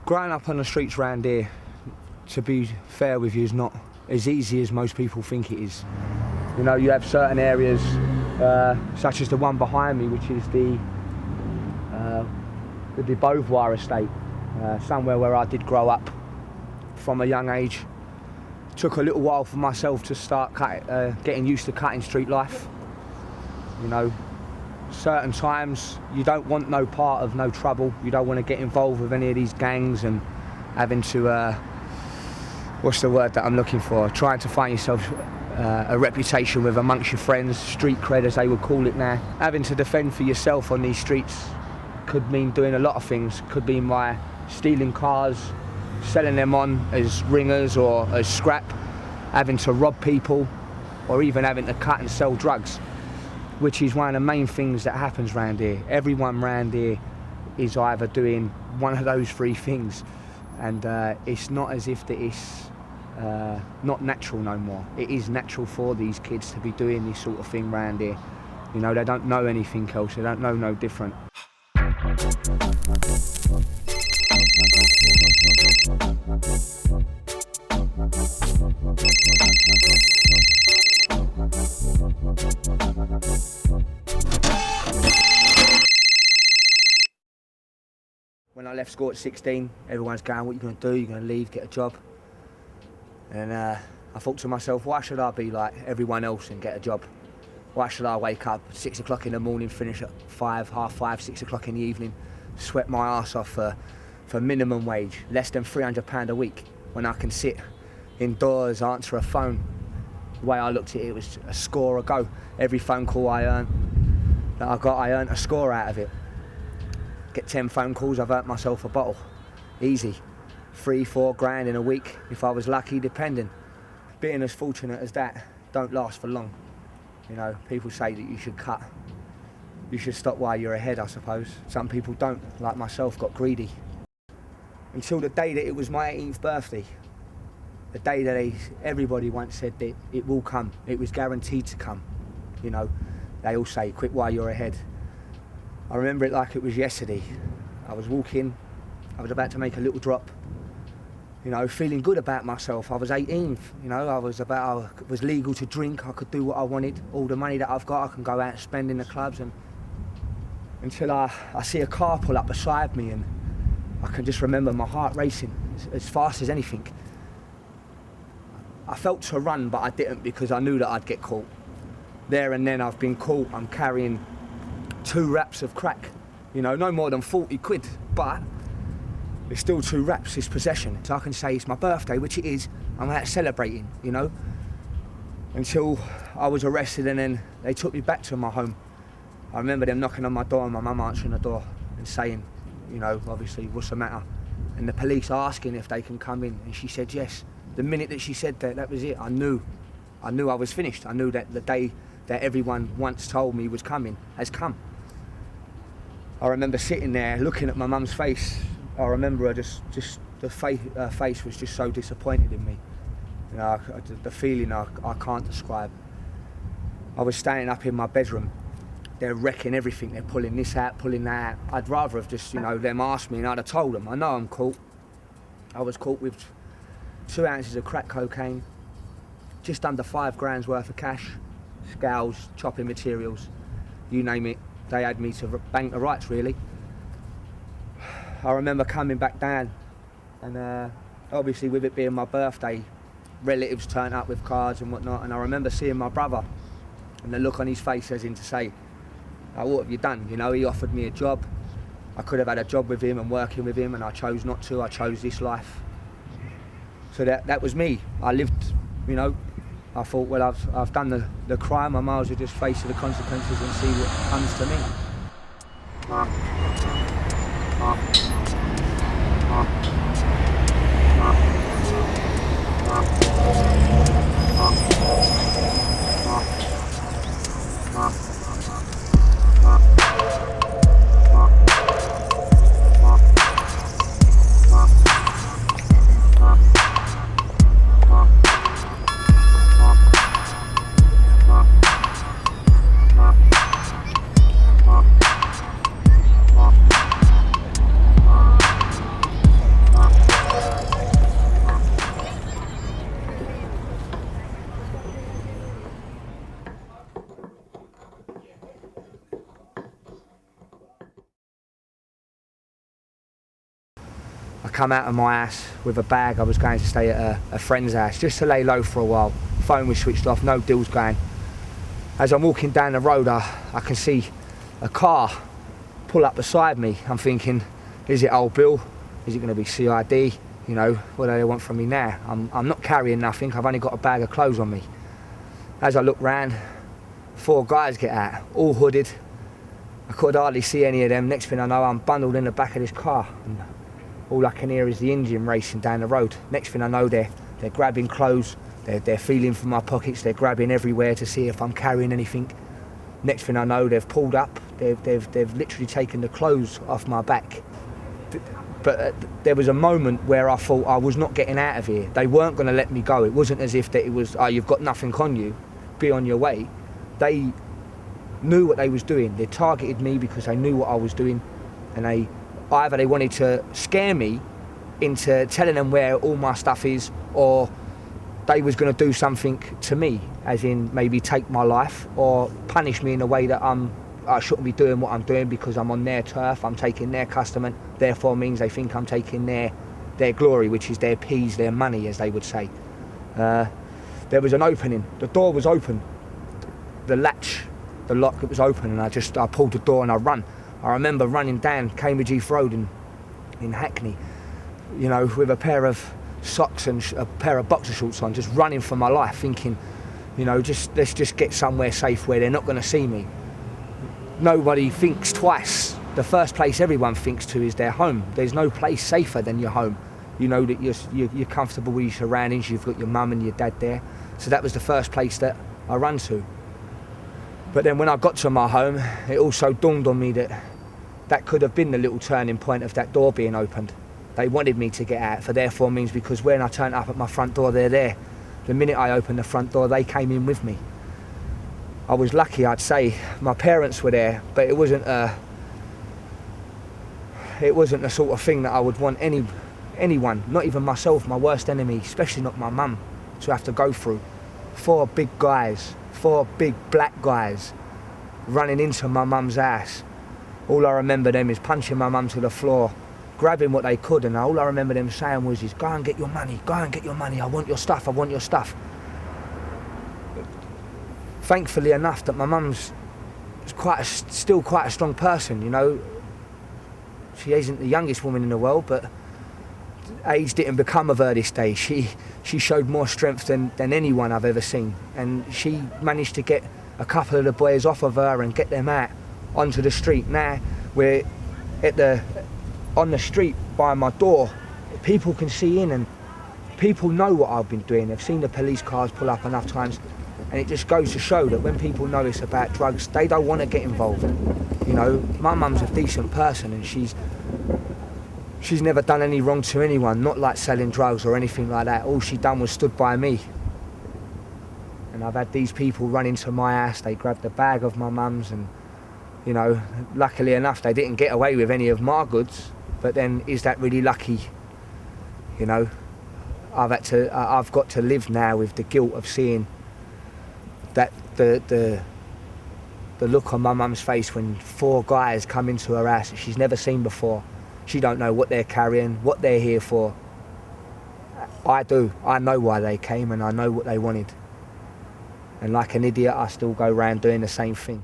Growing up on the streets around here, to be fair with you, is not as easy as most people think it is. You know, you have certain areas, such as the one behind me, which is the Beauvoir estate, somewhere where I did grow up from a young age. It took a little while for myself to start getting used to cutting street life. You know, certain times you don't want no part of no trouble. You don't want to get involved with any of these gangs and having to, what's the word that I'm looking for? Trying to find yourself a reputation with amongst your friends, street cred as they would call it now. Having to defend for yourself on these streets could mean doing a lot of things. Could be by stealing cars, selling them on as ringers or as scrap, having to rob people, or even having to cut and sell drugs, which is one of the main things that happens around here. Everyone around here is either doing one of those three things, and it's not as if that it's not natural no more. It is natural for these kids to be doing this sort of thing around here. You know, they don't know anything else, they don't know no different. When I left school at 16, everyone's going, what are you going to do? You're going to leave, get a job? And I thought to myself, why should I be like everyone else and get a job? Why should I wake up at 6 o'clock in the morning, finish at 5, half 5, 6 o'clock in the evening, sweat my arse off for minimum wage, less than £300 a week, when I can sit indoors, answer a phone? The way I looked at it, it was a score a go. Every phone call I earned a score out of it. Get 10 phone calls, I've earned myself a bottle. Easy. 3-4 grand in a week, if I was lucky, depending. Being as fortunate as that don't last for long. You know, people say that you should cut. You should stop while you're ahead, I suppose. Some people don't, like myself, got greedy. Until the day that it was my 18th birthday. The day that everybody once said that it will come. It was guaranteed to come. You know, they all say, quit while you're ahead. I remember it like it was yesterday. I was walking, I was about to make a little drop, you know, feeling good about myself. I was 18, you know, I was legal to drink, I could do what I wanted. All the money that I've got, I can go out and spend in the clubs, and until I see a car pull up beside me, and I can just remember my heart racing as fast as anything. I felt to run, but I didn't, because I knew that I'd get caught. There and then I've been caught. I'm carrying 2 wraps of crack, you know, no more than 40 quid, but it's still 2 wraps, it's possession. So I can say it's my birthday, which it is, I'm out celebrating, you know, until I was arrested, and then they took me back to my home. I remember them knocking on my door and my mum answering the door and saying, you know, obviously, what's the matter? And the police asking if they can come in, and she said yes. The minute that she said that, that was it. I knew I was finished. I knew that the day that everyone once told me was coming has come. I remember sitting there looking at my mum's face. I remember her her face was just so disappointed in me. You know, the feeling I can't describe. I was standing up in my bedroom. They're wrecking everything. They're pulling this out, pulling that out. I'd rather have just, you know, them asked me and I'd have told them. I know I'm caught. I was caught with 2 ounces of crack cocaine, just under 5 grand's worth of cash, scales, chopping materials, you name it. They had me to bank the rights, really. I remember coming back down, and obviously with it being my birthday, relatives turned up with cards and whatnot, and I remember seeing my brother, and the look on his face as in to say, oh, what have you done? You know, he offered me a job. I could have had a job with him and working with him, and I chose not to. I chose this life. So that was me. I lived, you know, I thought, well, I've done the crime, I might as well just face the consequences and see what comes to me. I come out of my house with a bag. I was going to stay at a friend's house just to lay low for a while. Phone was switched off, no deals going. As I'm walking down the road, I can see a car pull up beside me. I'm thinking, is it old Bill? Is it going to be CID? You know, what do they want from me now? I'm not carrying nothing, I've only got a bag of clothes on me. As I look round, 4 guys get out, all hooded. I could hardly see any of them. Next thing I know, I'm bundled in the back of this car. And all I can hear is the engine racing down the road. Next thing I know, they're grabbing clothes, they're feeling for my pockets, they're grabbing everywhere to see if I'm carrying anything. Next thing I know, they've pulled up, they've literally taken the clothes off my back. But there was a moment where I thought I was not getting out of here. They weren't going to let me go. It wasn't as if that it was, oh, you've got nothing on you, be on your way. They knew what they was doing. They targeted me because they knew what I was doing, and either they wanted to scare me into telling them where all my stuff is, or they was going to do something to me, as in maybe take my life or punish me in a way that I shouldn't be doing what I'm doing because I'm on their turf, I'm taking their custom, therefore means they think I'm taking their glory, which is their peas, their money, as they would say. There was an opening, the door was open, the latch, the lock, it was open, and I pulled the door and I run. I remember running down Cambridge Heath Road in Hackney, you know, with a pair of socks and a pair of boxer shorts on, just running for my life, thinking, you know, let's just get somewhere safe where they're not going to see me. Nobody thinks twice. The first place everyone thinks to is their home. There's no place safer than your home. You know that you're comfortable with your surroundings, you've got your mum and your dad there. So that was the first place that I run to. But then when I got to my home, it also dawned on me that could have been the little turning point of that door being opened. They wanted me to get out, for therefore means because when I turned up at my front door, they're there. The minute I opened the front door, they came in with me. I was lucky, I'd say. My parents were there, but it wasn't the sort of thing that I would want anyone, not even myself, my worst enemy, especially not my mum, to have to go through. 4 big guys, 4 big black guys running into my mum's house. All I remember them is punching my mum to the floor, grabbing what they could, and all I remember them saying was, go and get your money, go and get your money, I want your stuff, I want your stuff. Thankfully enough that my mum's still quite a strong person, you know. She isn't the youngest woman in the world, but age didn't become of her this day. She showed more strength than anyone I've ever seen, and she managed to get a couple of the boys off of her and get them out onto the street. Now we're on the street by my door, people can see in, and people know what I've been doing. They've seen the police cars pull up enough times, and it just goes to show that when people know it's about drugs, they don't want to get involved. You know, my mum's a decent person, and she's never done any wrong to anyone, not like selling drugs or anything like that. All she done was stood by me. And I've had these people run into my house, they grabbed a bag of my mum's, and, you know, luckily enough they didn't get away with any of my goods. But then, is that really lucky? You know, I've got to live now with the guilt of seeing that the look on my mum's face when 4 guys come into her house that she's never seen before. She don't know what they're carrying, what they're here for. I do. I know why they came, and I know what they wanted. And like an idiot, I still go around doing the same thing.